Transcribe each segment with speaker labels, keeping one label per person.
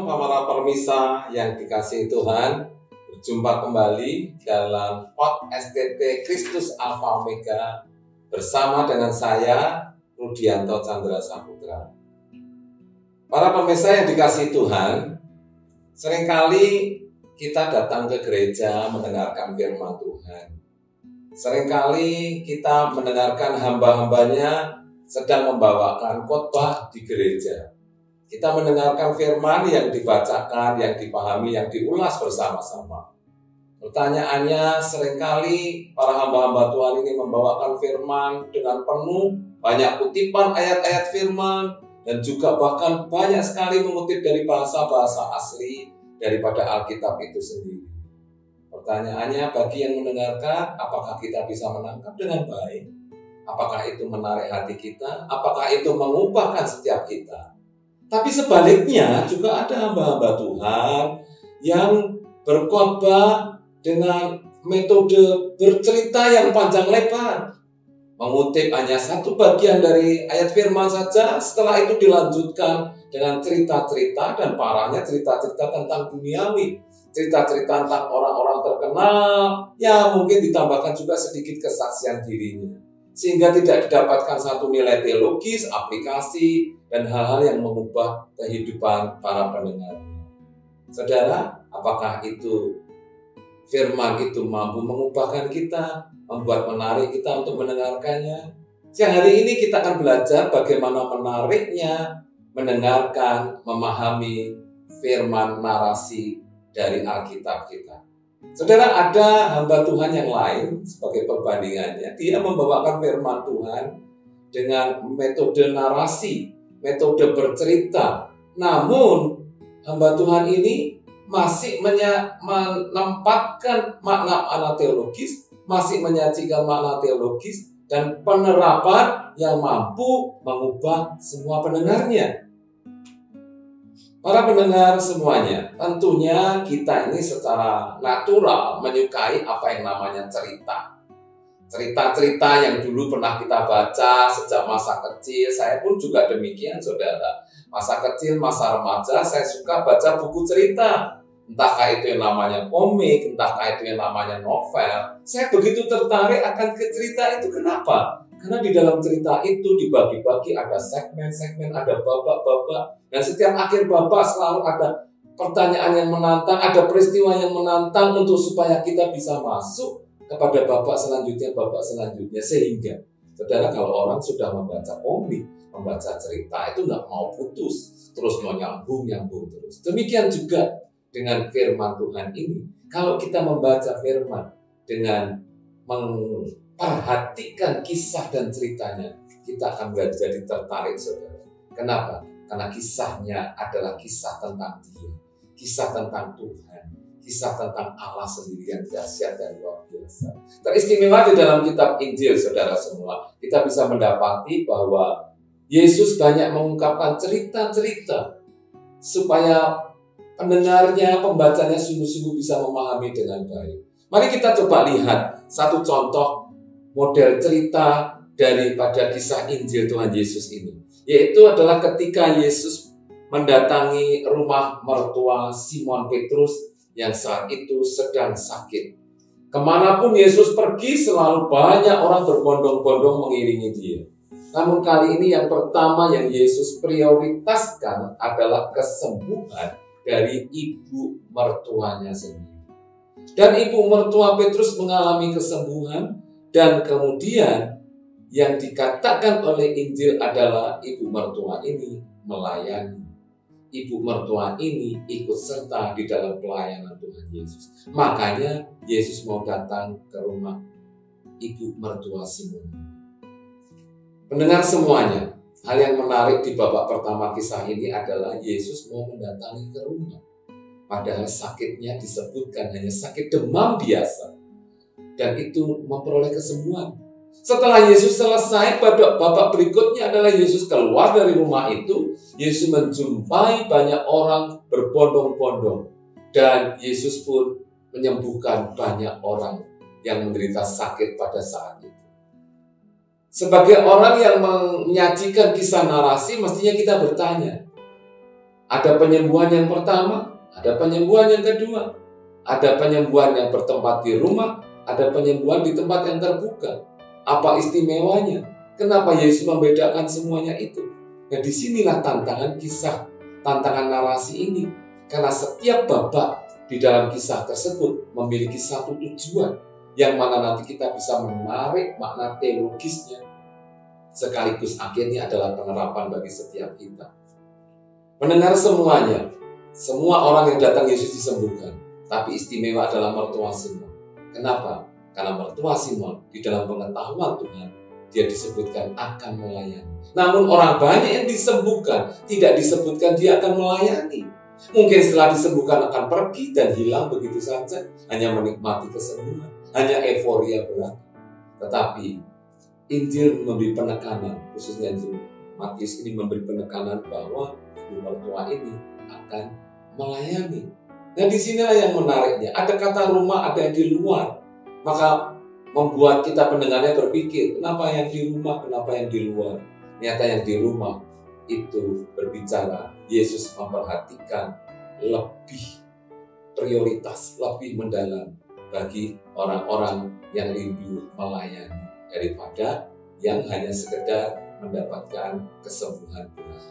Speaker 1: Shalom para permisa yang dikasihi Tuhan. Berjumpa kembali dalam podcast STT Kristus Alpha Omega bersama dengan saya Rudianto Chandra Saputra. Para pemirsa yang dikasihi Tuhan, seringkali kita datang ke gereja mendengarkan firman Tuhan. Seringkali kita mendengarkan hamba-hambanya sedang membawakan khotbah di gereja. Kita mendengarkan firman yang dibacakan, yang dipahami, yang diulas bersama-sama. Pertanyaannya, seringkali para hamba-hamba Tuhan ini membawakan firman dengan penuh, banyak kutipan ayat-ayat firman, dan juga bahkan banyak sekali mengutip dari bahasa-bahasa asli daripada Alkitab itu sendiri. Pertanyaannya, bagi yang mendengarkan, apakah kita bisa menangkap dengan baik? Apakah itu menarik hati kita? Apakah itu mengubahkan setiap kita? Tapi sebaliknya juga ada hamba-hamba Tuhan yang berkhotbah dengan metode bercerita yang panjang lebar. Mengutip hanya satu bagian dari ayat firman saja, setelah itu dilanjutkan dengan cerita-cerita dan parahnya cerita-cerita tentang duniawi. Cerita-cerita tentang orang-orang terkenal, ya mungkin ditambahkan juga sedikit kesaksian dirinya. Sehingga tidak didapatkan satu nilai teologis, aplikasi, dan hal-hal yang mengubah kehidupan para pendengar. Saudara, apakah itu firman itu mampu mengubahkan kita, membuat menarik kita untuk mendengarkannya? Siang hari ini kita akan belajar bagaimana menariknya mendengarkan, memahami firman narasi dari Alkitab kita. Saudara, ada hamba Tuhan yang lain sebagai perbandingannya. Dia membawakan firman Tuhan dengan metode narasi, metode bercerita. Namun, hamba Tuhan ini masih menempatkan makna teologis, masih menyajikan makna teologis, dan penerapan yang mampu mengubah semua pendengarnya. Para pendengar semuanya, tentunya kita ini secara natural menyukai apa yang namanya cerita. Cerita-cerita yang dulu pernah kita baca sejak masa kecil, saya pun juga demikian, saudara. Masa kecil, masa remaja, saya suka baca buku cerita. Entahkah itu yang namanya komik, entahkah itu yang namanya novel. Saya begitu tertarik akan ke cerita itu, kenapa? Karena di dalam cerita itu dibagi-bagi ada segmen-segmen, ada babak-babak. Dan setiap akhir babak selalu ada pertanyaan yang menantang, ada peristiwa yang menantang untuk supaya kita bisa masuk kepada babak selanjutnya. Sehingga, saudara, kalau orang sudah membaca komik, membaca cerita, itu nggak mau putus. Terus mau nyambung terus. Demikian juga dengan firman Tuhan ini. Kalau kita membaca firman dengan memperhatikan kisah dan ceritanya, kita akan jadi tertarik, saudara. Kenapa? Karena kisahnya adalah kisah tentang Dia, kisah tentang Tuhan, kisah tentang Allah sendiri yang dahsyat dan luar biasa. Teristimewa di dalam kitab Injil, saudara semua, kita bisa mendapati bahwa Yesus banyak mengungkapkan cerita-cerita supaya pendengarnya, pembacanya sungguh-sungguh bisa memahami dengan baik. Mari kita coba lihat satu contoh model cerita daripada kisah Injil Tuhan Yesus ini. Yaitu adalah ketika Yesus mendatangi rumah mertua Simon Petrus yang saat itu sedang sakit. Kemanapun Yesus pergi selalu banyak orang berbondong-bondong mengiringi dia. Namun kali ini yang pertama yang Yesus prioritaskan adalah kesembuhan dari ibu mertuanya sendiri. Dan ibu mertua Petrus mengalami kesembuhan dan kemudian yang dikatakan oleh Injil adalah ibu mertua ini melayani. Ibu mertua ini ikut serta di dalam pelayanan Tuhan Yesus. Makanya Yesus mau datang ke rumah ibu mertua Simon. Pendengar semuanya, hal yang menarik di babak pertama kisah ini adalah Yesus mau mendatangi ke rumah. Padahal sakitnya disebutkan hanya sakit demam biasa. Dan itu memperoleh kesembuhan. Setelah Yesus selesai, babak berikutnya adalah Yesus keluar dari rumah itu. Yesus menjumpai banyak orang berbondong-bondong. Dan Yesus pun menyembuhkan banyak orang yang menderita sakit pada saat itu. Sebagai orang yang menyajikan kisah narasi, mestinya kita bertanya, Ada penyembuhan yang pertama, ada penyembuhan yang kedua, ada penyembuhan yang bertempat di rumah, ada penyembuhan di tempat yang terbuka. Apa istimewanya? Kenapa Yesus membedakan semuanya itu? Nah, disinilah tantangan kisah, tantangan narasi ini. Karena setiap babak di dalam kisah tersebut memiliki satu tujuan, yang mana nanti kita bisa menarik makna teologisnya, sekaligus akhirnya adalah penerapan bagi setiap kita. Mendengar semuanya, semua orang yang datang Yesus disembuhkan, tapi istimewa adalah mertua Simon. Kenapa? Karena mertua Simon di dalam pengetahuan Tuhan, dia disebutkan akan melayani. Namun orang banyak yang disembuhkan, tidak disebutkan dia akan melayani. Mungkin setelah disembuhkan akan pergi dan hilang begitu saja, hanya menikmati kesembuhan, hanya euforia belaka. Tetapi Injil memberi penekanan, khususnya Injil Matius ini memberi penekanan bahwa ibu mertua ini akan melayani. Nah, disinilah yang menariknya. Ada kata rumah, ada yang di luar. Maka membuat kita pendengarnya berpikir, kenapa yang di rumah, kenapa yang di luar? Ternyata yang di rumah itu berbicara, Yesus memperhatikan lebih prioritas, lebih mendalam bagi orang-orang yang rindu melayani daripada yang hanya sekedar mendapatkan kesembuhan benar.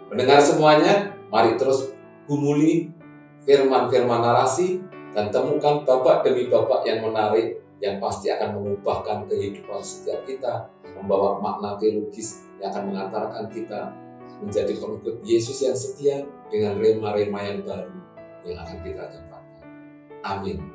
Speaker 1: Mendengar semuanya, mari terus gumuli firman-firman narasi dan temukan babak demi babak yang menarik yang pasti akan mengubahkan kehidupan setiap kita, membawa makna teologis yang akan mengantarkan kita menjadi pengikut Yesus yang setia dengan rema-rema yang baru yang akan kita dapatkan. Amin.